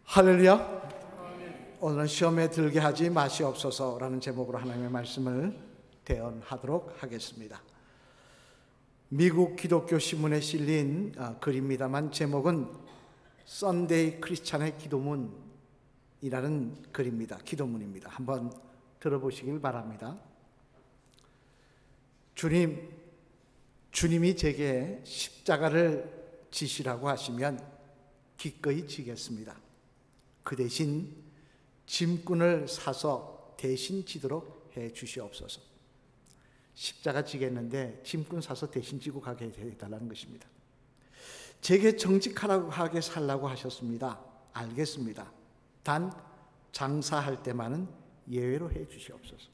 할렐루야. 오늘은 시험에 들게 하지 마시옵소서라는 제목으로 하나님의 말씀을 대언하도록 하겠습니다. 미국 기독교 신문에 실린 글입니다만 제목은 썬데이 크리스찬의 기도문이라는 글입니다. 기도문입니다. 한번 들어보시길 바랍니다. 주님이 제게 십자가를 지시라고 하시면 기꺼이 지겠습니다. 그 대신 짐꾼을 사서 대신 지도록 해 주시옵소서. 십자가 지겠는데 짐꾼 사서 대신 지고 가게 해달라는 것입니다. 제게 정직하게 살라고 하셨습니다. 알겠습니다. 단 장사할 때만은 예외로 해 주시옵소서.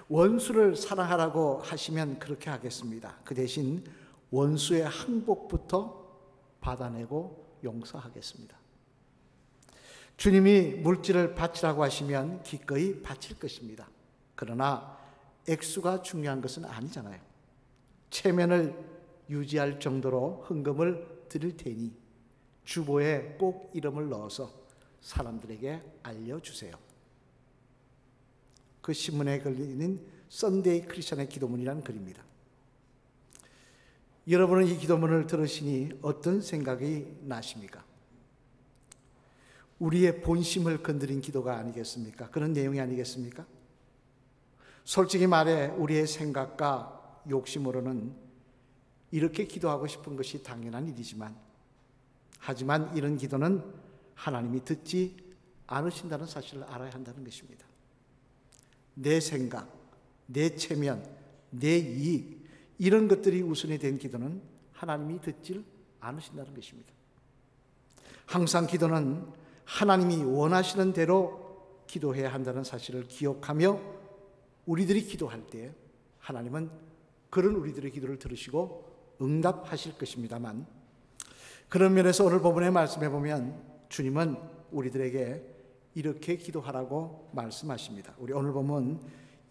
원수를 사랑하라고 하시면 그렇게 하겠습니다. 그 대신 원수의 항복부터 받아내고 용서하겠습니다. 주님이 물질을 바치라고 하시면 기꺼이 바칠 것입니다. 그러나 액수가 중요한 것은 아니잖아요. 체면을 유지할 정도로 헌금을 드릴 테니 주보에 꼭 이름을 넣어서 사람들에게 알려주세요. 그 신문에 걸리는 썬데이 크리스찬의 기도문이라는 글입니다. 여러분은 이 기도문을 들으시니 어떤 생각이 나십니까? 우리의 본심을 건드린 기도가 아니겠습니까? 그런 내용이 아니겠습니까? 솔직히 말해 우리의 생각과 욕심으로는 이렇게 기도하고 싶은 것이 당연한 일이지만, 하지만 이런 기도는 하나님이 듣지 않으신다는 사실을 알아야 한다는 것입니다. 내 생각, 내 체면, 내 이익, 이런 것들이 우선이 된 기도는 하나님이 듣질 않으신다는 것입니다. 항상 기도는 하나님이 원하시는 대로 기도해야 한다는 사실을 기억하며 우리들이 기도할 때 하나님은 그런 우리들의 기도를 들으시고 응답하실 것입니다만, 그런 면에서 오늘 본문의 말씀에 보면 주님은 우리들에게 이렇게 기도하라고 말씀하십니다. 우리 오늘 본문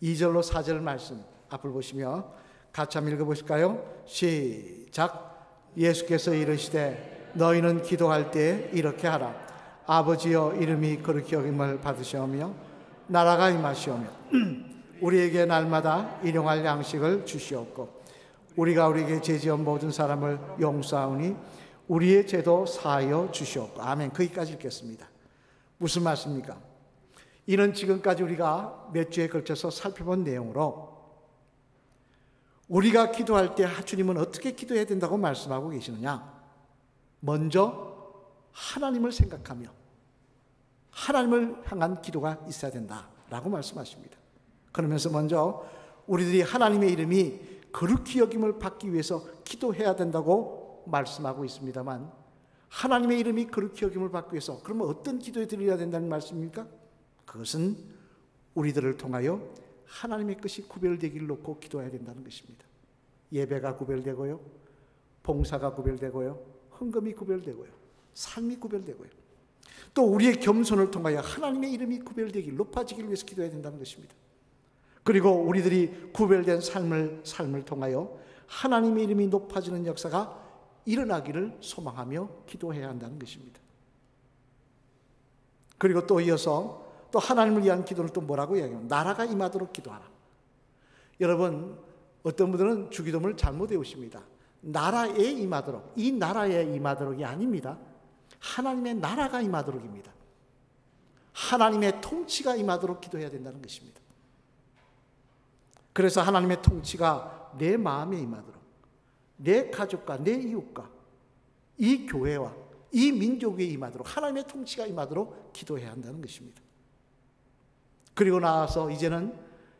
2절로 4절 말씀 앞을 보시며 같이 한번 읽어보실까요? 시작. 예수께서 이르시되 너희는 기도할 때 이렇게 하라. 아버지여, 이름이 거룩히 여김을 받으시오며 나라가 임하시오며 우리에게 날마다 일용할 양식을 주시옵고 우리가 우리에게 죄지은 모든 사람을 용서하오니 우리의 죄도 사하여 주시옵고. 아멘. 거기까지 읽겠습니다. 무슨 말씀입니까? 이는 지금까지 우리가 몇 주에 걸쳐서 살펴본 내용으로 우리가 기도할 때 주님은 어떻게 기도해야 된다고 말씀하고 계시느냐? 먼저 하나님을 생각하며 하나님을 향한 기도가 있어야 된다라고 말씀하십니다. 그러면서 먼저 우리들이 하나님의 이름이 거룩히 여김을 받기 위해서 기도해야 된다고 말씀하고 있습니다만, 하나님의 이름이 거룩히 여김을 받기 위해서 그러면 어떤 기도에 드려야 된다는 말씀입니까? 그것은 우리들을 통하여 하나님의 것이 구별되기를 놓고 기도해야 된다는 것입니다. 예배가 구별되고요, 봉사가 구별되고요, 헌금이 구별되고요, 삶이 구별되고요, 또 우리의 겸손을 통하여 하나님의 이름이 구별되기를, 높아지기를 위해서 기도해야 된다는 것입니다. 그리고 우리들이 구별된 삶을 통하여 하나님의 이름이 높아지는 역사가 일어나기를 소망하며 기도해야 한다는 것입니다. 그리고 또 이어서 또 하나님을 위한 기도를 또 뭐라고 이야기하면 나라가 임하도록 기도하라. 여러분, 어떤 분들은 주기도문을 잘못 외우십니다. 나라에 임하도록, 이 나라에 임하도록이 아닙니다. 하나님의 나라가 임하도록입니다. 하나님의 통치가 임하도록 기도해야 된다는 것입니다. 그래서 하나님의 통치가 내 마음에 임하도록, 내 가족과 내 이웃과 이 교회와 이 민족 위에 임하도록, 하나님의 통치가 임하도록 기도해야 한다는 것입니다. 그리고 나서 이제는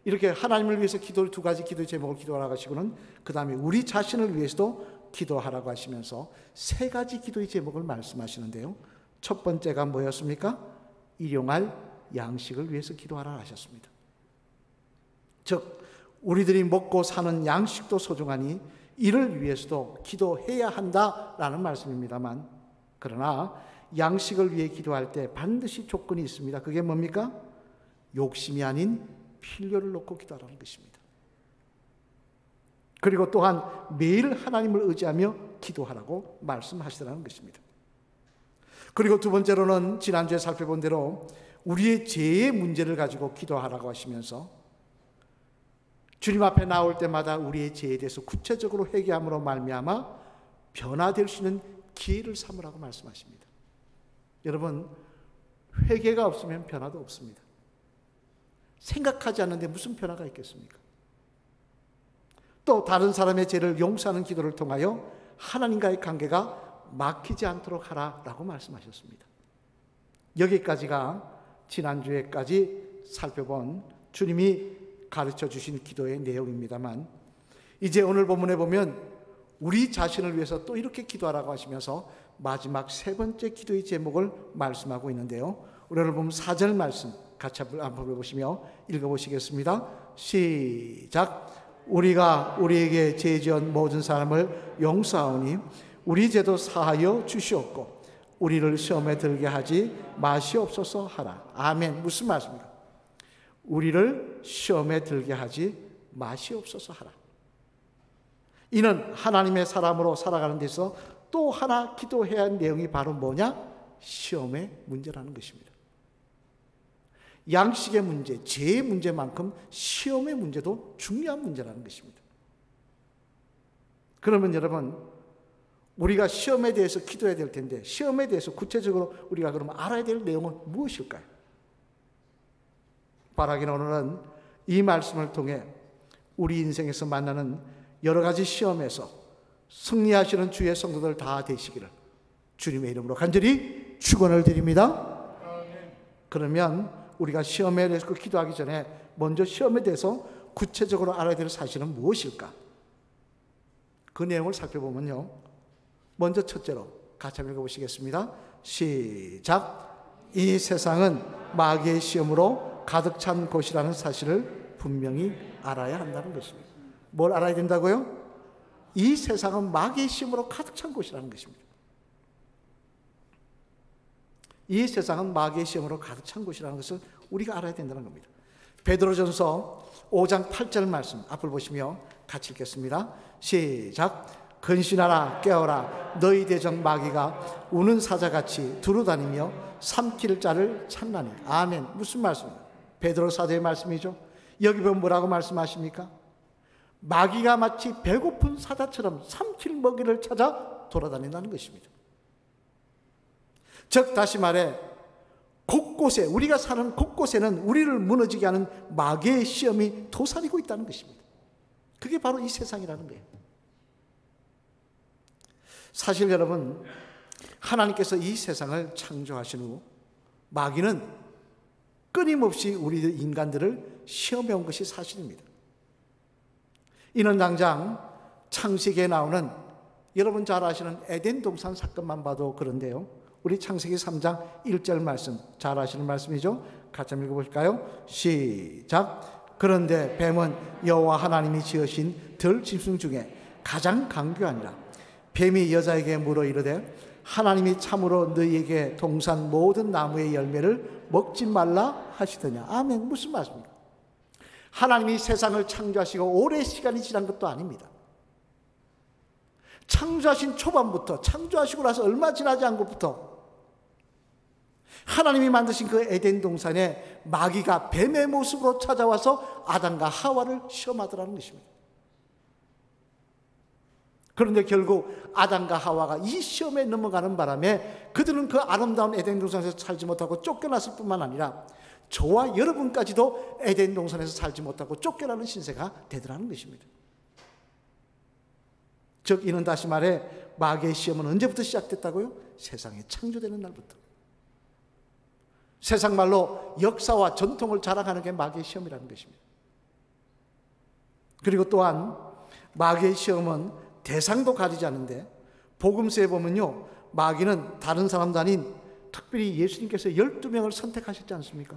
이렇게 하나님을 위해서 두 가지 기도의 제목을 기도하라고 하시고는 그 다음에 우리 자신을 위해서도 기도하라고 하시면서 세 가지 기도의 제목을 말씀하시는데요. 첫 번째가 뭐였습니까? 일용할 양식을 위해서 기도하라 하셨습니다. 즉 우리들이 먹고 사는 양식도 소중하니 이를 위해서도 기도해야 한다라는 말씀입니다만, 그러나 양식을 위해 기도할 때 반드시 조건이 있습니다. 그게 뭡니까? 욕심이 아닌 필요를 놓고 기도하라는 것입니다. 그리고 또한 매일 하나님을 의지하며 기도하라고 말씀하시더라는 것입니다. 그리고 두 번째로는 지난주에 살펴본 대로 우리의 죄의 문제를 가지고 기도하라고 하시면서 주님 앞에 나올 때마다 우리의 죄에 대해서 구체적으로 회개함으로 말미암아 변화될 수 있는 기회를 삼으라고 말씀하십니다. 여러분, 회개가 없으면 변화도 없습니다. 생각하지 않는데 무슨 변화가 있겠습니까? 또 다른 사람의 죄를 용서하는 기도를 통하여 하나님과의 관계가 막히지 않도록 하라라고 말씀하셨습니다. 여기까지가 지난주에까지 살펴본 주님이 가르쳐 주신 기도의 내용입니다만, 이제 오늘 본문에 보면 우리 자신을 위해서 또 이렇게 기도하라고 하시면서 마지막 세 번째 기도의 제목을 말씀하고 있는데요. 우리 오늘 보면 4절 말씀 같이 한번 보시며 읽어보시겠습니다. 시작. 우리가 우리에게 죄 지은 모든 사람을 용서하오니 우리 죄도 사하여 주시옵고 우리를 시험에 들게 하지 마시옵소서 하라. 아멘. 무슨 말씀입니까? 우리를 시험에 들게 하지 마시옵소서 하라. 이는 하나님의 사람으로 살아가는 데서 또 하나 기도해야 할 내용이 바로 뭐냐? 시험의 문제라는 것입니다. 양식의 문제, 죄의 문제만큼 시험의 문제도 중요한 문제라는 것입니다. 그러면 여러분, 우리가 시험에 대해서 기도해야 될 텐데 시험에 대해서 구체적으로 우리가 그러면 알아야 될 내용은 무엇일까요? 바라기는 오늘은 이 말씀을 통해 우리 인생에서 만나는 여러 가지 시험에서 승리하시는 주의 성도들 다 되시기를 주님의 이름으로 간절히 축원을 드립니다. 그러면 우리가 시험에 대해서 기도하기 전에 먼저 시험에 대해서 구체적으로 알아야 될 사실은 무엇일까? 그 내용을 살펴보면요, 먼저 첫째로 같이 한번 읽어보시겠습니다. 시작. 이 세상은 마귀의 시험으로 가득 찬 곳이라는 사실을 분명히 알아야 한다는 것입니다. 뭘 알아야 된다고요? 이 세상은 마귀의 시험으로 가득 찬 곳이라는 것입니다. 이 세상은 마귀의 시험으로 가득 찬 곳이라는 것을 우리가 알아야 된다는 겁니다. 베드로전서 5장 8절 말씀 앞을 보시며 같이 읽겠습니다. 시작. 근신하라 깨어라 너희 대적 마귀가 우는 사자같이 두루다니며 삼킬 자를 찾나니. 아멘. 무슨 말씀입니까? 베드로 사도의 말씀이죠. 여기 보면 뭐라고 말씀하십니까? 마귀가 마치 배고픈 사자처럼 삼킬 먹이를 찾아 돌아다닌다는 것입니다. 즉 다시 말해 곳곳에, 우리가 사는 곳곳에는 우리를 무너지게 하는 마귀의 시험이 도사리고 있다는 것입니다. 그게 바로 이 세상이라는 거예요. 사실 여러분, 하나님께서 이 세상을 창조하신 후 마귀는 끊임없이 우리 인간들을 시험해 온 것이 사실입니다. 이는 당장 창세기에 나오는, 여러분 잘 아시는 에덴 동산 사건만 봐도 그런데요, 우리 창세기 3장 1절 말씀 잘 아시는 말씀이죠. 같이 한번 읽어볼까요? 시작. 그런데 뱀은 여호와 하나님이 지으신 들짐승 중에 가장 강교하니라. 뱀이 여자에게 물어 이르되 하나님이 참으로 너희에게 동산 모든 나무의 열매를 먹지 말라 하시더냐. 아멘. 무슨 말씀입니까? 하나님이 세상을 창조하시고 오랜 시간이 지난 것도 아닙니다. 창조하신 초반부터, 창조하시고 나서 얼마 지나지 않은 것부터 하나님이 만드신 그 에덴 동산에 마귀가 뱀의 모습으로 찾아와서 아담과 하와를 시험하더라는 것입니다. 그런데 결국 아담과 하와가 이 시험에 넘어가는 바람에 그들은 그 아름다운 에덴 동산에서 살지 못하고 쫓겨났을 뿐만 아니라 저와 여러분까지도 에덴 동산에서 살지 못하고 쫓겨나는 신세가 되더라는 것입니다. 즉 이는 다시 말해 마귀의 시험은 언제부터 시작됐다고요? 세상이 창조되는 날부터. 세상 말로 역사와 전통을 자랑하는 게 마귀의 시험이라는 것입니다. 그리고 또한 마귀의 시험은 대상도 가리지 않는데, 복음서에 보면요, 마귀는 다른 사람도 아닌 특별히 예수님께서 12명을 선택하셨지 않습니까?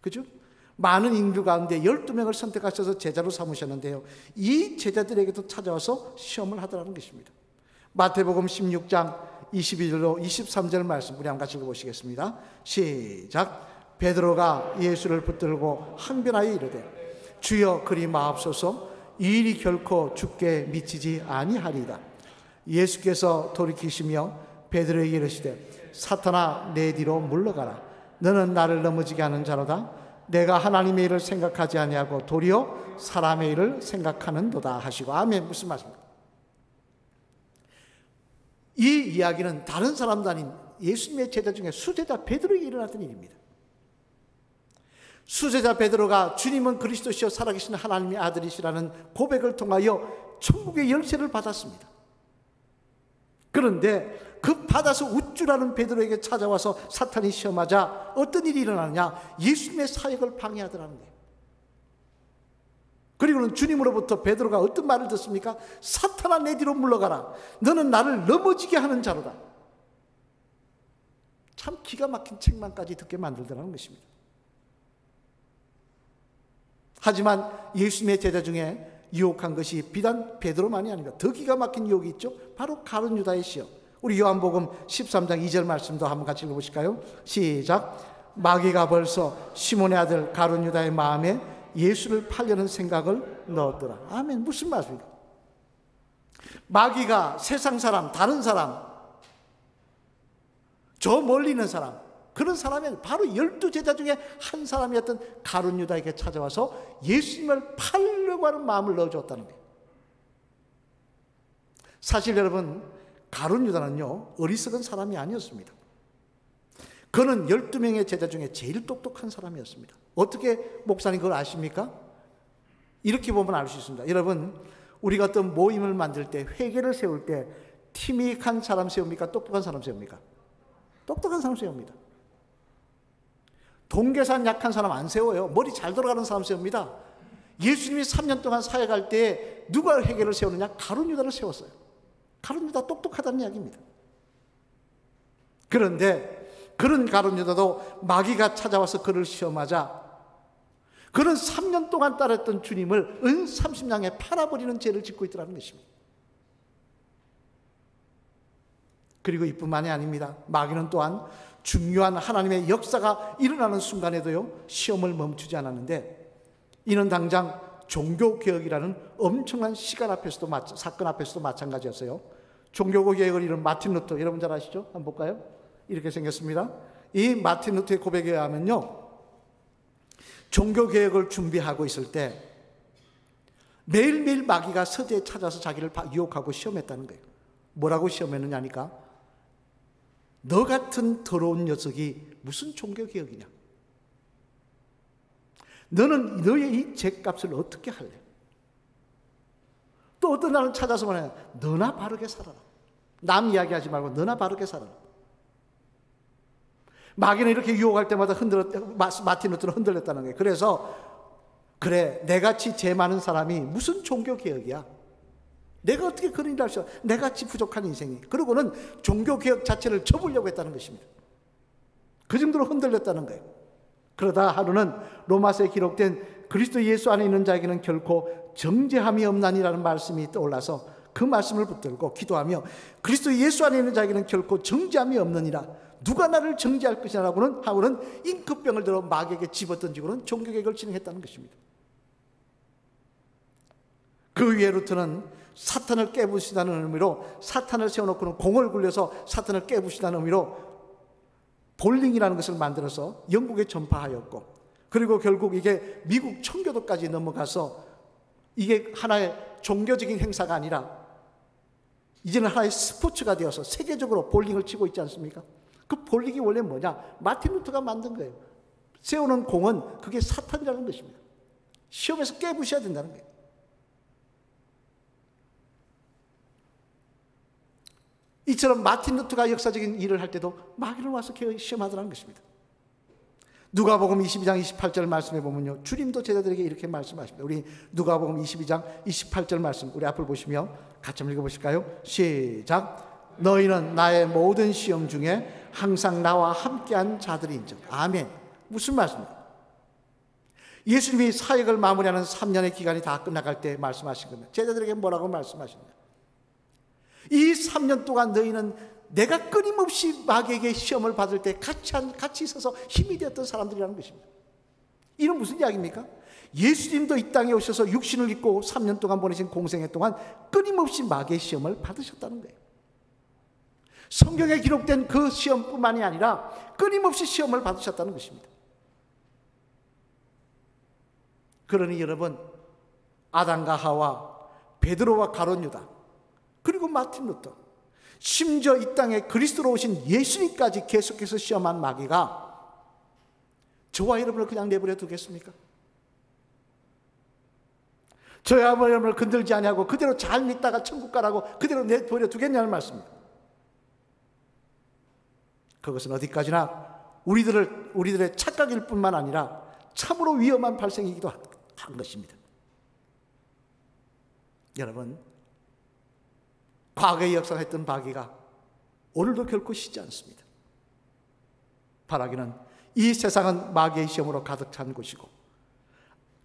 그죠? 많은 인류 가운데 12명을 선택하셔서 제자로 삼으셨는데요, 이 제자들에게도 찾아와서 시험을 하더라는 것입니다. 마태복음 16장 22절로 23절 말씀 우리 한번 같이 읽어보시겠습니다. 시작. 베드로가 예수를 붙들고 항변하여 이르되 주여 그리 마옵소서, 이 일이 결코 주께 미치지 아니하리이다. 예수께서 돌이키시며 베드로에게 이르시되 사탄아 내 뒤로 물러가라. 너는 나를 넘어지게 하는 자로다. 내가 하나님의 일을 생각하지 아니하고 도리어 사람의 일을 생각하는도다 하시고. 아멘. 무슨 말씀입니까? 이 이야기는 다른 사람도 아닌 예수님의 제자 중에 수제자 베드로에게 일어났던 일입니다. 수제자 베드로가 주님은 그리스도시요 살아계신 하나님의 아들이시라는 고백을 통하여 천국의 열쇠를 받았습니다. 그런데 그 받아서 우쭐하는 베드로에게 찾아와서 사탄이 시험하자 어떤 일이 일어나느냐? 예수님의 사역을 방해하더라는 거예요. 그리고는 주님으로부터 베드로가 어떤 말을 듣습니까? 사탄아 내 뒤로 물러가라. 너는 나를 넘어지게 하는 자로다. 참 기가 막힌 책망까지 듣게 만들더라는 것입니다. 하지만 예수님의 제자 중에 유혹한 것이 비단 베드로만이 아닙니다. 더 기가 막힌 유혹이 있죠. 바로 가룟 유다의 시험. 우리 요한복음 13장 2절 말씀도 한번 같이 읽어보실까요? 시작. 마귀가 벌써 시몬의 아들 가룟 유다의 마음에 예수를 팔려는 생각을 넣었더라. 아멘. 무슨 말씀입니까? 마귀가 세상 사람, 다른 사람, 저 멀리 있는 사람, 그런 사람이 바로 12제자 중에 한 사람이었던 가룟 유다에게 찾아와서 예수님을 팔려고 하는 마음을 넣어줬다는 거예요. 사실 여러분, 가룟 유다는요 어리석은 사람이 아니었습니다. 그는 12명의 제자 중에 제일 똑똑한 사람이었습니다. 어떻게 목사님 그걸 아십니까? 이렇게 보면 알 수 있습니다. 여러분, 우리가 어떤 모임을 만들 때, 회개를 세울 때 티믹한 사람 세웁니까? 똑똑한 사람 세웁니까? 똑똑한 사람 세웁니다. 동계산 약한 사람 안 세워요. 머리 잘 돌아가는 사람 세웁니다. 예수님이 3년 동안 사역할 때 누가 회개를 세우느냐? 가룟 유다를 세웠어요. 가룟 유다 똑똑하다는 이야기입니다. 그런데 그런 가룟 유다도 마귀가 찾아와서 그를 시험하자 그는 3년 동안 따랐던 주님을 은 30냥에 팔아버리는 죄를 짓고 있더라는 것입니다. 그리고 이뿐만이 아닙니다. 마귀는 또한 중요한 하나님의 역사가 일어나는 순간에도요 시험을 멈추지 않았는데, 이는 당장 종교개혁이라는 엄청난 사건 앞에서도 마찬가지였어요. 종교개혁을 이룬 마틴 루터, 여러분 잘 아시죠? 한번 볼까요? 이렇게 생겼습니다. 이 마틴 루터의 고백에 의하면요, 종교개혁을 준비하고 있을 때 매일매일 마귀가 서재에 찾아서 자기를 유혹하고 시험했다는 거예요. 뭐라고 시험했느냐니까, 너 같은 더러운 녀석이 무슨 종교개혁이냐? 너는 너의 이 죄값을 어떻게 할래? 또 어떤 날은 찾아서 말해, 너나 바르게 살아라. 남 이야기하지 말고 너나 바르게 살아라. 마귀는 이렇게 유혹할 때마다 마틴 루터는 흔들렸다는 거예요. 그래서 그래, 내같이 죄 많은 사람이 무슨 종교개혁이야? 내가 어떻게 그런 일을 할 수 있어? 내같이 부족한 인생이. 그러고는 종교개혁 자체를 접으려고 했다는 것입니다. 그 정도로 흔들렸다는 거예요. 그러다 하루는 로마서에 기록된 그리스도 예수 안에 있는 자에게는 결코 정죄함이 없나니라는 말씀이 떠올라서 그 말씀을 붙들고 기도하며, 그리스도 예수 안에 있는 자에게는 결코 정죄함이 없느니라, 누가 나를 정죄할 것이냐라고는 하고는 잉크병을 들어 마귀에게 집어던지고는 종교개혁을 진행했다는 것입니다. 그 위에 루터는 사탄을 깨부시다는 의미로, 사탄을 세워놓고는 공을 굴려서 사탄을 깨부시다는 의미로 볼링이라는 것을 만들어서 영국에 전파하였고, 그리고 결국 이게 미국 청교도까지 넘어가서 이게 하나의 종교적인 행사가 아니라 이제는 하나의 스포츠가 되어서 세계적으로 볼링을 치고 있지 않습니까? 그 볼링이 원래 뭐냐? 마틴 루터가 만든 거예요. 세우는 공은 그게 사탄이라는 것입니다. 시험에서 깨부셔야 된다는 거예요. 이처럼 마틴 루터가 역사적인 일을 할 때도 마귀는 와서 시험하더라는 것입니다. 누가복음 22장 28절 말씀해 보면요, 주님도 제자들에게 이렇게 말씀하십니다. 우리 누가복음 22장 28절 말씀, 우리 앞을 보시며 같이 한번 읽어보실까요? 시작. 너희는 나의 모든 시험 중에 항상 나와 함께한 자들인즉. 아멘. 무슨 말씀입니까? 예수님이 사역을 마무리하는 3년의 기간이 다 끝나갈 때 말씀하신 겁니다. 제자들에게 뭐라고 말씀하시냐? 이 3년 동안 너희는 내가 끊임없이 마귀에게 시험을 받을 때 같이 있어서 힘이 되었던 사람들이라는 것입니다. 이는 무슨 이야기입니까? 예수님도 이 땅에 오셔서 육신을 입고 3년 동안 보내신 공생애 동안 끊임없이 마귀의 시험을 받으셨다는 거예요. 성경에 기록된 그 시험뿐만이 아니라 끊임없이 시험을 받으셨다는 것입니다. 그러니 여러분, 아담과 하와, 베드로와 가룟 유다, 그리고 마틴 루터, 심지어 이 땅에 그리스도로 오신 예수님까지 계속해서 시험한 마귀가 저와 여러분을 그냥 내버려 두겠습니까? 저와 여러분을 건들지 아니하고 그대로 잘 믿다가 천국 가라고 그대로 내버려 두겠냐는 말씀입니다. 그것은 어디까지나 우리들의 착각일 뿐만 아니라 참으로 위험한 발생이기도 한 것입니다. 여러분, 과거에 역사했던 마귀가 오늘도 결코 쉬지 않습니다. 바라기는 이 세상은 마귀의 시험으로 가득 찬 곳이고,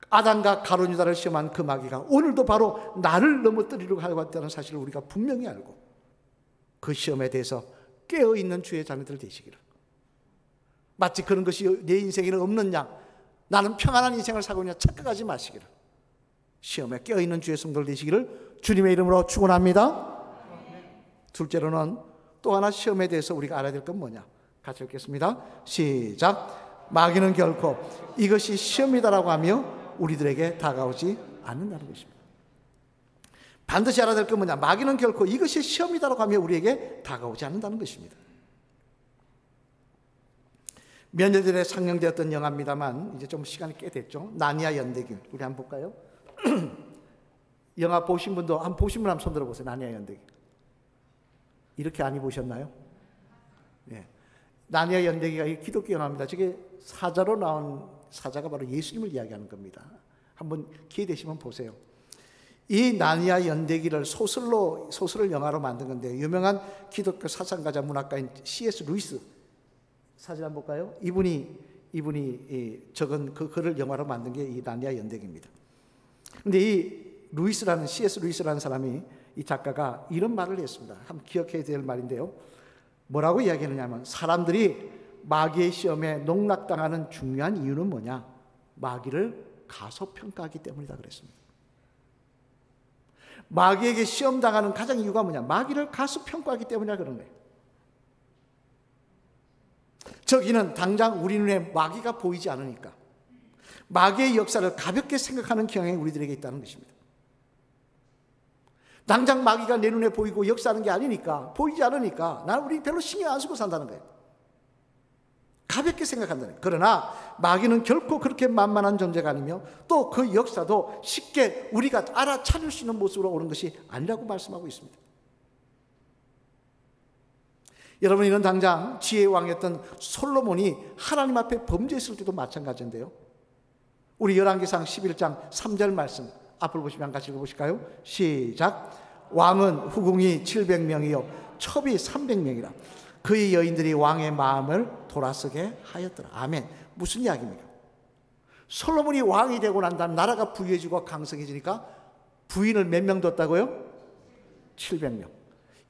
아담과 가룟 유다를 시험한 그 마귀가 오늘도 바로 나를 넘어뜨리려고 하고 있다는 사실을 우리가 분명히 알고, 그 시험에 대해서 깨어있는 주의 자녀들 되시기를, 마치 그런 것이 내 인생에는 없는 양, 나는 평안한 인생을 살고 있냐 착각하지 마시기를, 시험에 깨어있는 주의 성도들 되시기를 주님의 이름으로 축원합니다. 둘째로는 또 하나 시험에 대해서 우리가 알아야 될 건 뭐냐, 같이 읽겠습니다. 시작. 마귀는 결코 이것이 시험이다라고 하며 우리들에게 다가오지 않는다는 것입니다. 반드시 알아야 될 건 뭐냐, 마귀는 결코 이것이 시험이다라고 하며 우리에게 다가오지 않는다는 것입니다. 몇 년 전에 상영되었던 영화입니다만 이제 좀 시간이 꽤 됐죠. 나니아 연대길, 우리 한번 볼까요? 영화 보신 분도 한번 보신 분 한번 손 들어보세요. 나니아 연대길. 이렇게 많이 보셨나요? 네. 나니아 연대기가 기독교 영화입니다. 저게 사자로 나온, 사자가 바로 예수님을 이야기하는 겁니다. 한번 기회 되시면 보세요. 이 나니아 연대기를 소설을 영화로 만든 건데, 유명한 기독교 사상가자 문학가인 C.S. 루이스, 사진 한번 볼까요? 이분이 적은 그 글을 영화로 만든 게 이 나니아 연대기입니다. 근데 이 루이스라는, C.S. 루이스라는 사람이, 이 작가가 이런 말을 했습니다. 한번 기억해야 될 말인데요. 뭐라고 이야기하느냐면, 사람들이 마귀의 시험에 농락당하는 중요한 이유는 뭐냐? 마귀를 가소평가하기 때문이다 그랬습니다. 마귀에게 시험당하는 가장 이유가 뭐냐? 마귀를 가소평가하기 때문이라 그런 거예요. 저기는 당장 우리 눈에 마귀가 보이지 않으니까 마귀의 역사를 가볍게 생각하는 경향이 우리들에게 있다는 것입니다. 당장 마귀가 내 눈에 보이고 역사하는 게 아니니까, 보이지 않으니까 우리 별로 신경 안 쓰고 산다는 거예요. 가볍게 생각한다는 거예요. 그러나 마귀는 결코 그렇게 만만한 존재가 아니며, 또 그 역사도 쉽게 우리가 알아차릴 수 있는 모습으로 오는 것이 아니라고 말씀하고 있습니다. 여러분, 이는 당장 지혜의 왕이었던 솔로몬이 하나님 앞에 범죄했을 때도 마찬가지인데요. 우리 열왕기상 11장 3절 말씀 앞을 보시면 같이 읽어보실까요? 시작. 왕은 후궁이 700명이요 첩이 300명이라 그의 여인들이 왕의 마음을 돌아서게 하였더라. 아멘. 무슨 이야기입니까? 솔로몬이 왕이 되고 난 다음 나라가 부유해지고 강성해지니까 부인을 몇 명 뒀다고요? 700명.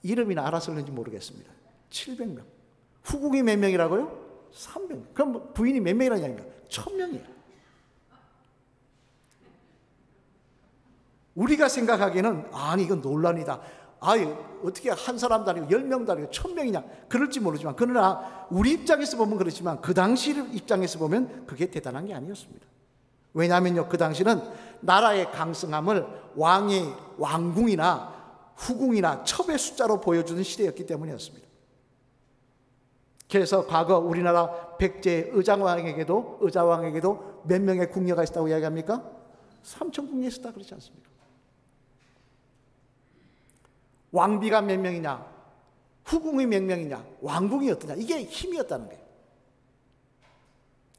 이름이나 알아서는지 모르겠습니다. 700명. 후궁이 몇 명이라고요? 300명. 그럼 부인이 몇 명이라는 이야기입니까? 1000명이에요. 우리가 생각하기에는 아니 이건 논란이다. 어떻게 한 사람도 아니고 10명도 아니고 1000명이냐 그럴지 모르지만, 그러나 우리 입장에서 보면 그렇지만 그 당시 입장에서 보면 그게 대단한 게 아니었습니다. 왜냐하면요, 그 당시는 나라의 강성함을 왕궁이나 후궁이나 첩의 숫자로 보여주는 시대였기 때문이었습니다. 그래서 과거 우리나라 백제 의자왕에게도 몇 명의 궁녀가 있었다고 이야기합니까? 3000궁녀 있었다 그렇지 않습니까? 왕비가 몇 명이냐, 후궁이 몇 명이냐, 왕궁이 어떠냐, 이게 힘이었다는 거예요.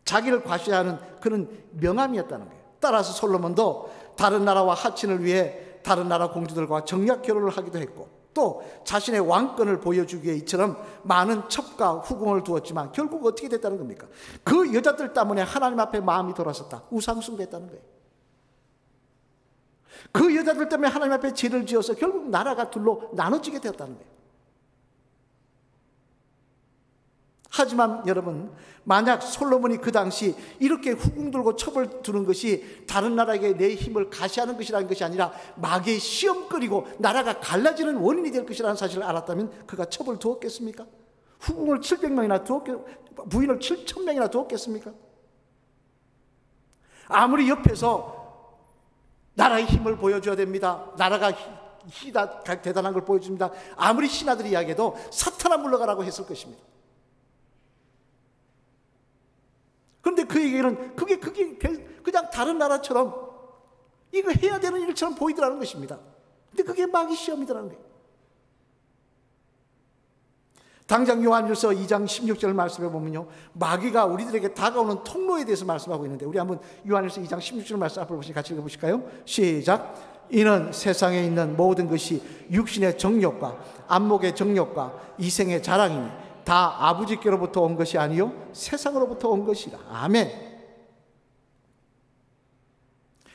자기를 과시하는 그런 명함이었다는 거예요. 따라서 솔로몬도 다른 나라와 하친을 위해 다른 나라 공주들과 정략 결혼을 하기도 했고, 또 자신의 왕권을 보여주기 위해 이처럼 많은 첩과 후궁을 두었지만 결국 어떻게 됐다는 겁니까? 그 여자들 때문에 하나님 앞에 마음이 돌아섰다. 우상숭배했다는 거예요. 그 여자들 때문에 하나님 앞에 죄를 지어서 결국 나라가 둘로 나눠지게 되었다는 거예요. 하지만 여러분, 만약 솔로몬이 그 당시 이렇게 후궁 들고 첩을 두는 것이 다른 나라에게 내 힘을 가시하는 것이라는 것이 아니라 마귀의 시험거리고 나라가 갈라지는 원인이 될 것이라는 사실을 알았다면 그가 첩을 두었겠습니까? 후궁을 700명이나 부인을 7,000명이나 두었겠습니까? 아무리 옆에서 나라의 힘을 보여줘야 됩니다. 나라가 대단한 걸 보여줍니다. 아무리 신하들이 이야기해도 사탄아 물러가라고 했을 것입니다. 그런데 그에게는 그게 그냥 다른 나라처럼 이거 해야 되는 일처럼 보이더라는 것입니다. 근데 그게 마귀 시험이더라는 거예요. 당장 요한일서 2장 16절 말씀해 보면요, 마귀가 우리들에게 다가오는 통로에 대해서 말씀하고 있는데, 우리 한번 요한일서 2장 16절 말씀 앞으로 같이 읽어보실까요? 시작. 이는 세상에 있는 모든 것이 육신의 정욕과 안목의 정욕과 이생의 자랑이니 다 아버지께로부터 온 것이 아니요 세상으로부터 온 것이라. 아멘.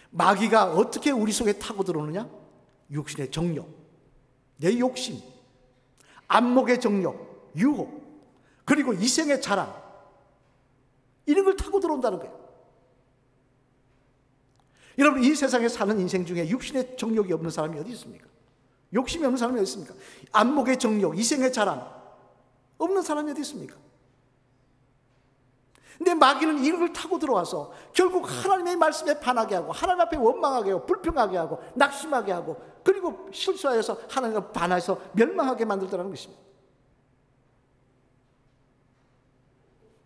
마귀가 어떻게 우리 속에 타고 들어오느냐? 육신의 정욕, 내 욕심, 안목의 정욕, 유혹, 그리고 이생의 자랑, 이런 걸 타고 들어온다는 거예요. 여러분, 이 세상에 사는 인생 중에 육신의 정욕이 없는 사람이 어디 있습니까? 욕심이 없는 사람이 어디 있습니까? 안목의 정욕, 이생의 자랑 없는 사람이 어디 있습니까? 근데 마귀는 이걸 타고 들어와서 결국 하나님의 말씀에 반하게 하고, 하나님 앞에 원망하게 하고, 불평하게 하고, 낙심하게 하고, 그리고 실수하여서 하나님과 반해서 멸망하게 만들더라는 것입니다.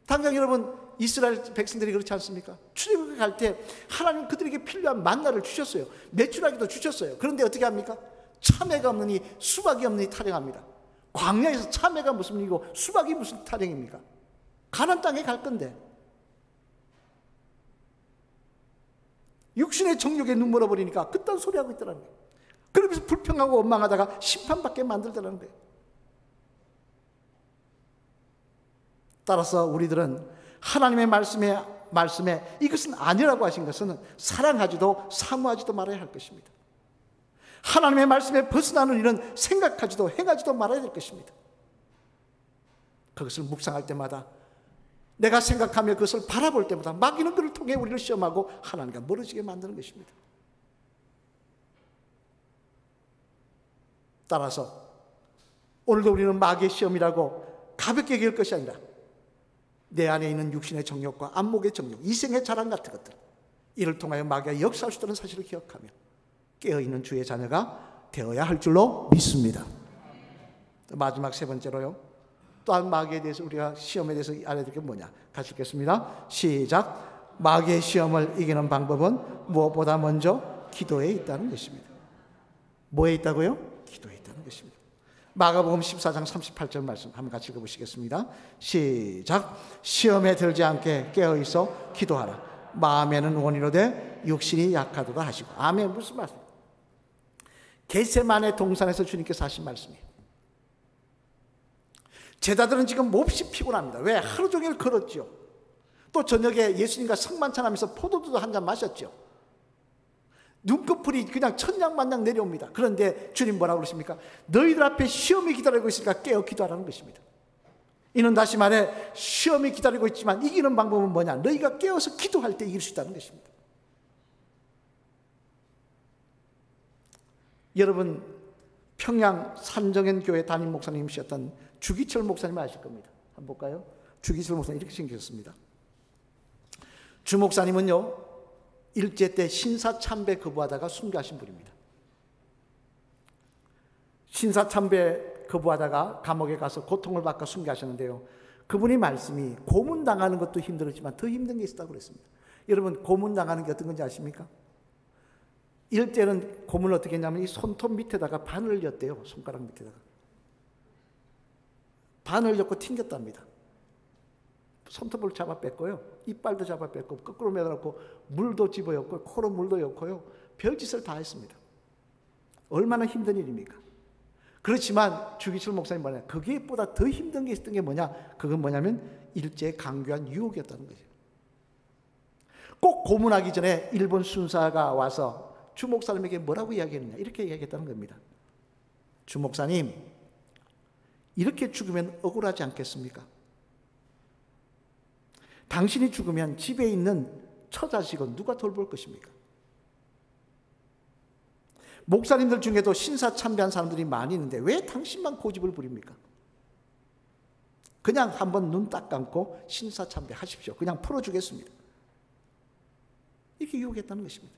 당장 여러분, 이스라엘 백성들이 그렇지 않습니까? 출애굽에 갈 때 하나님 그들에게 필요한 만나를 주셨어요. 메추라기도 주셨어요. 그런데 어떻게 합니까? 참외가 없느니 수박이 없느니 타령합니다. 광야에서 참외가 무슨 일이고 수박이 무슨 타령입니까? 가나안 땅에 갈 건데. 육신의 정욕에 눈 멀어버리니까 그딴 소리하고 있더라는 거예요. 그러면서 불평하고 원망하다가 심판받게 만들더라는 거예요. 따라서 우리들은 하나님의 말씀에 이것은 아니라고 하신 것은 사랑하지도 사모하지도 말아야 할 것입니다. 하나님의 말씀에 벗어나는 일은 생각하지도 행하지도 말아야 될 것입니다. 그것을 묵상할 때마다, 내가 생각하며 그것을 바라볼 때마다 마귀는 그를 통해 우리를 시험하고 하나님과 멀어지게 만드는 것입니다. 따라서 오늘도 우리는 마귀의 시험이라고 가볍게 여길 것이 아니라 내 안에 있는 육신의 정욕과 안목의 정욕, 이생의 자랑 같은 것들, 이를 통하여 마귀가 역사할 수 있다는 사실을 기억하며 깨어있는 주의 자녀가 되어야 할 줄로 믿습니다. 마지막 세 번째로요, 또한 마귀에 대해서 우리가 시험에 대해서 알아야 될 게 뭐냐, 같이 읽겠습니다. 시작. 마귀의 시험을 이기는 방법은 무엇보다 먼저 기도에 있다는 것입니다. 뭐에 있다고요? 기도에 있다는 것입니다. 마가복음 14장 38절 말씀 한번 같이 읽어보시겠습니다. 시작. 시험에 들지 않게 깨어있어 기도하라. 마음에는 원이로되 육신이 약하도다 하시고. 아멘. 무슨 말씀? 겟세마네 동산에서 주님께서 하신 말씀이에요. 제자들은 지금 몹시 피곤합니다. 왜? 하루 종일 걸었죠. 또 저녁에 예수님과 성만찬하면서 포도주도 한 잔 마셨죠. 눈꺼풀이 그냥 천냥만냥 내려옵니다. 그런데 주님 뭐라고 그러십니까? 너희들 앞에 시험이 기다리고 있으니까 깨어 기도하라는 것입니다. 이는 다시 말해 시험이 기다리고 있지만 이기는 방법은 뭐냐? 너희가 깨어서 기도할 때 이길 수 있다는 것입니다. 여러분, 평양 산정현 교회 담임 목사님이셨던 주기철 목사님 아실 겁니다. 한번 볼까요? 주기철 목사님 이렇게 생겼습니다. 주 목사님은요, 일제 때 신사참배 거부하다가 순교하신 분입니다. 신사참배 거부하다가 감옥에 가서 고통을 받고 순교하셨는데요, 그분이 말씀이 고문당하는 것도 힘들었지만 더 힘든 게 있었다고 그랬습니다. 여러분, 고문당하는 게 어떤 건지 아십니까? 일제는 고문을 어떻게 했냐면 이 손톱 밑에다가 바늘을 였대요. 손가락 밑에다가 바늘을 엮고 튕겼답니다. 손톱을 잡아 뺐고요, 이빨도 잡아 뺐고, 거꾸로 매달았고, 물도 집어였고, 코로 물도 엮고요, 별짓을 다 했습니다. 얼마나 힘든 일입니까? 그렇지만 주기철 목사님 말이야, 거기에보다 더 힘든 게 있었던 게 뭐냐? 그건 뭐냐면 일제의 강교한 유혹이었다는 거죠. 꼭 고문하기 전에 일본 순사가 와서 주 목사님에게 뭐라고 이야기했느냐, 이렇게 이야기했다는 겁니다. 주 목사님, 이렇게 죽으면 억울하지 않겠습니까? 당신이 죽으면 집에 있는 처자식은 누가 돌볼 것입니까? 목사님들 중에도 신사참배한 사람들이 많이 있는데 왜 당신만 고집을 부립니까? 그냥 한번 눈 딱 감고 신사참배 하십시오. 그냥 풀어주겠습니다. 이렇게 유혹했다는 것입니다.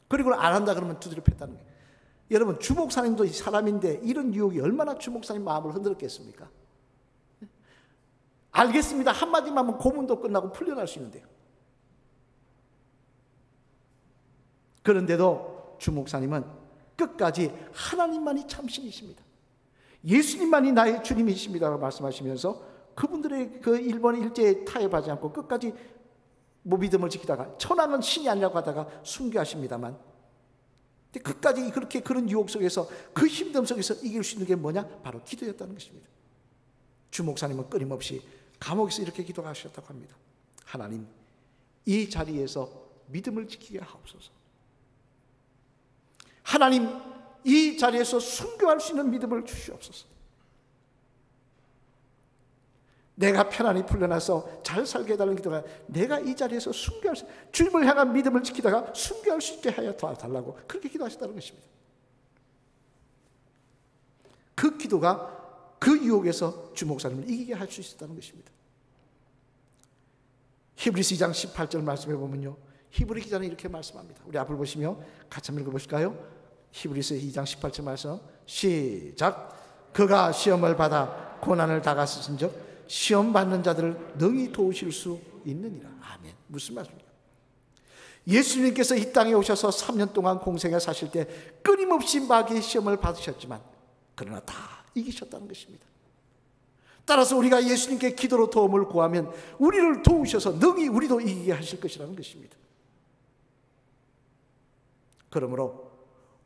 그리고 안 한다 그러면 두드려 팼다는 거예요. 여러분, 주목사님도 사람인데 이런 유혹이 얼마나 주목사님 마음을 흔들었겠습니까? 알겠습니다. 한마디만 하면 고문도 끝나고 풀려날 수 있는데요. 그런데도 주목사님은 끝까지 하나님만이 참신이십니다. 예수님만이 나의 주님이십니다라고 말씀하시면서 그분들의 그 일본 일제에 타협하지 않고 끝까지 믿음을 지키다가 천황은 신이 아니라고 하다가 순교하십니다만, 끝까지 그렇게 그런 유혹 속에서 그 힘듦 속에서 이길 수 있는 게 뭐냐? 바로 기도였다는 것입니다. 주목사님은 끊임없이 감옥에서 이렇게 기도하셨다고 합니다. 하나님, 이 자리에서 믿음을 지키게 하옵소서. 하나님, 이 자리에서 순교할 수 있는 믿음을 주시옵소서. 내가 편안히 풀려나서 잘 살게 해달라는 기도가 내가 이 자리에서 순교할 수, 주님을 향한 믿음을 지키다가 순교할 수 있게 하여 달라고 그렇게 기도하셨다는 것입니다. 그 기도가 그 유혹에서 주목사님을 이기게 할 수 있었다는 것입니다. 히브리서 2장 18절 말씀해 보면요, 히브리 기자는 이렇게 말씀합니다. 우리 앞을 보시며 같이 한번 읽어보실까요? 히브리서 2장 18절 말씀 시작. 그가 시험을 받아 고난을 당하신즉 시험 받는 자들을 능히 도우실 수 있느니라. 아멘. 무슨 말씀입니까? 예수님께서 이 땅에 오셔서 3년 동안 공생에 사실 때 끊임없이 마귀의 시험을 받으셨지만 그러나 다 이기셨다는 것입니다. 따라서 우리가 예수님께 기도로 도움을 구하면 우리를 도우셔서 능히 우리도 이기게 하실 것이라는 것입니다. 그러므로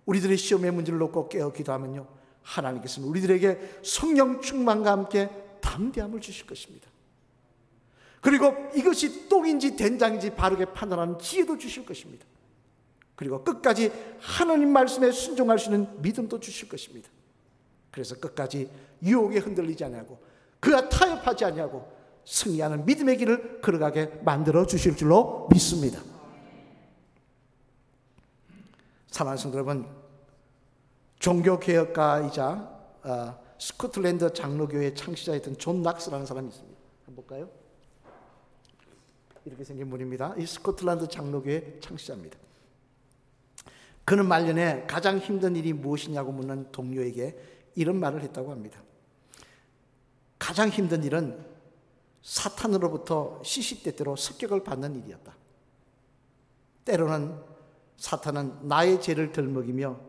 우리들의 시험의 문제를 놓고 깨어 기도하면요, 하나님께서는 우리들에게 성령 충만과 함께 담대함을 주실 것입니다. 그리고 이것이 똥인지 된장인지 바르게 판단하는 지혜도 주실 것입니다. 그리고 끝까지 하나님 말씀에 순종할 수 있는 믿음도 주실 것입니다. 그래서 끝까지 유혹에 흔들리지 아니하고 그가 타협하지 아니하고 승리하는 믿음의 길을 걸어가게 만들어 주실 줄로 믿습니다. 사랑하는 성도 여러분, 종교개혁가이자 스코틀랜드 장로교회 창시자였던 존 낙스라는 사람이 있습니다. 한번 볼까요? 이렇게 생긴 분입니다. 이 스코틀랜드 장로교회 창시자입니다. 그는 말년에 가장 힘든 일이 무엇이냐고 묻는 동료에게 이런 말을 했다고 합니다. 가장 힘든 일은 사탄으로부터 시시때때로 습격을 받는 일이었다. 때로는 사탄은 나의 죄를 덜먹이며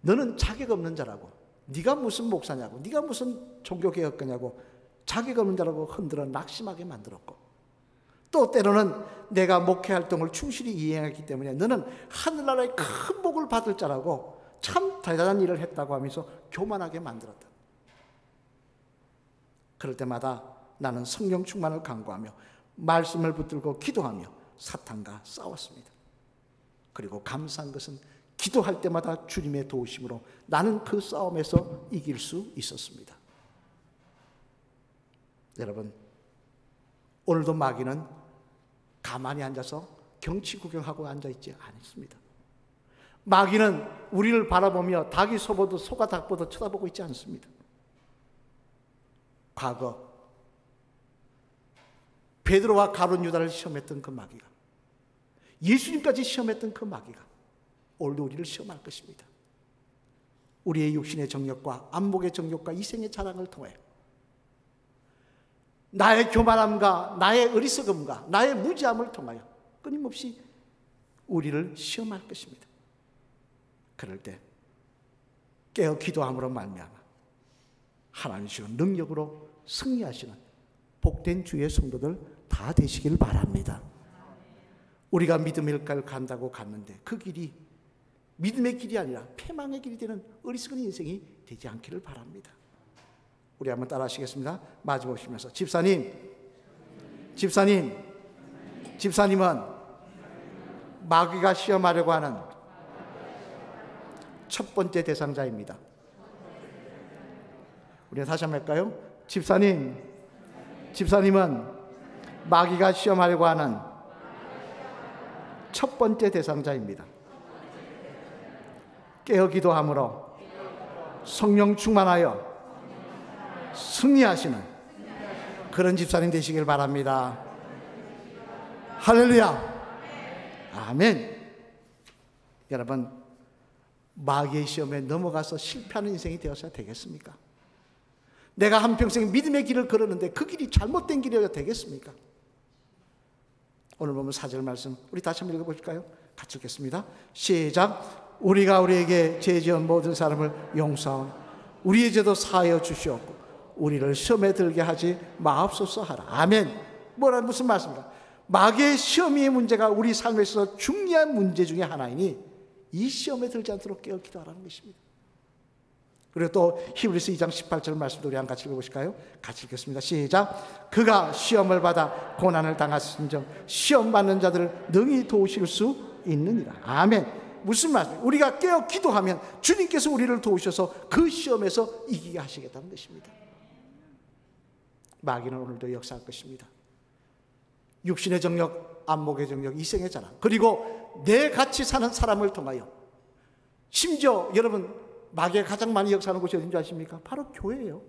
너는 자격 없는 자라고, 네가 무슨 목사냐고, 네가 무슨 종교개혁가냐고 자격 없는 자라고 흔들어 낙심하게 만들었고, 또 때로는 내가 목회활동을 충실히 이행했기 때문에 너는 하늘나라의 큰 복을 받을 자라고 참 대단한 일을 했다고 하면서 교만하게 만들었다. 그럴 때마다 나는 성령 충만을 간구하며 말씀을 붙들고 기도하며 사탄과 싸웠습니다. 그리고 감사한 것은 기도할 때마다 주님의 도우심으로 나는 그 싸움에서 이길 수 있었습니다. 여러분, 오늘도 마귀는 가만히 앉아서 경치 구경하고 앉아있지 않습니다. 마귀는 우리를 바라보며 닭이 소가 닭보다 쳐다보고 있지 않습니다. 과거 베드로와 가룟 유다를 시험했던 그 마귀가, 예수님까지 시험했던 그 마귀가 오늘도 우리를 시험할 것입니다. 우리의 육신의 정욕과 안목의 정욕과 이생의 자랑을 통해 나의 교만함과 나의 어리석음과 나의 무지함을 통하여 끊임없이 우리를 시험할 것입니다. 그럴 때 깨어 기도함으로 말미암아 하나님의 능력으로 승리하시는 복된 주의 성도들 다 되시길 바랍니다. 우리가 믿음의 길을 간다고 갔는데 그 길이 믿음의 길이 아니라 패망의 길이 되는 어리석은 인생이 되지 않기를 바랍니다. 우리 한번 따라 하시겠습니다. 마주 보시면서 집사님은 마귀가 시험하려고 하는 첫 번째 대상자입니다. 우리 다시 한번 할까요? 집사님 집사님은 마귀가 시험하려고 하는 첫 번째 대상자입니다. 깨어 기도함으로 성령 충만하여 승리하시는 그런 집사님 되시길 바랍니다. 할렐루야. 아멘. 여러분, 마귀의 시험에 넘어가서 실패하는 인생이 되어서야 되겠습니까? 내가 한평생 믿음의 길을 걸었는데 그 길이 잘못된 길이어야 되겠습니까? 오늘 보면 4절 말씀 우리 다시 한번 읽어보실까요? 같이 읽겠습니다. 시작. 우리가 우리에게 죄 지은 모든 사람을 용서하오니 우리의 죄도 사하여 주시옵고 우리를 시험에 들게 하지 마옵소서 하라. 아멘. 무슨 말씀입니까? 마귀의 시험의 문제가 우리 삶에 있어서 중요한 문제 중에 하나이니 이 시험에 들지 않도록 깨어 기도하라는 것입니다. 그리고 또 히브리서 2장 18절 말씀도 우리 한 같이 읽어보실까요? 같이 읽겠습니다. 시작. 그가 시험을 받아 고난을 당하신즉 시험 받는 자들을 능히 도우실 수 있느니라. 아멘. 무슨 말씀이에요? 우리가 깨어 기도하면 주님께서 우리를 도우셔서 그 시험에서 이기게 하시겠다는 것입니다. 마귀는 오늘도 역사할 것입니다. 육신의 정력, 안목의 정력, 이생의 자랑, 그리고 내 같이 사는 사람을 통하여, 심지어 여러분 마귀가 가장 많이 역사하는 곳이 어딘지 아십니까? 바로 교회예요.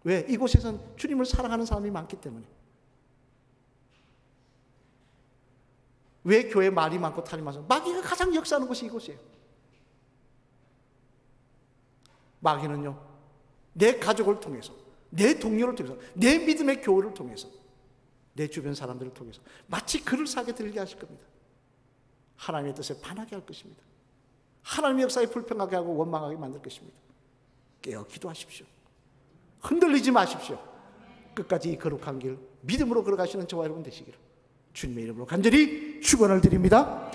왜? 이곳에선 주님을 사랑하는 사람이 많기 때문에. 왜 교회에 말이 많고 탈이 많아서? 마귀가 가장 역사하는 곳이 이곳이에요. 마귀는요, 내 가족을 통해서, 내 동료를 통해서, 내 믿음의 교회를 통해서, 내 주변 사람들을 통해서 마치 그를 사게 들게 하실 겁니다. 하나님의 뜻에 반하게 할 것입니다. 하나님의 역사에 불평하게 하고 원망하게 만들 것입니다. 깨어 기도하십시오. 흔들리지 마십시오. 끝까지 이 거룩한 길 믿음으로 걸어가시는 저와 여러분 되시기를 주님의 이름으로 간절히 축원을 드립니다.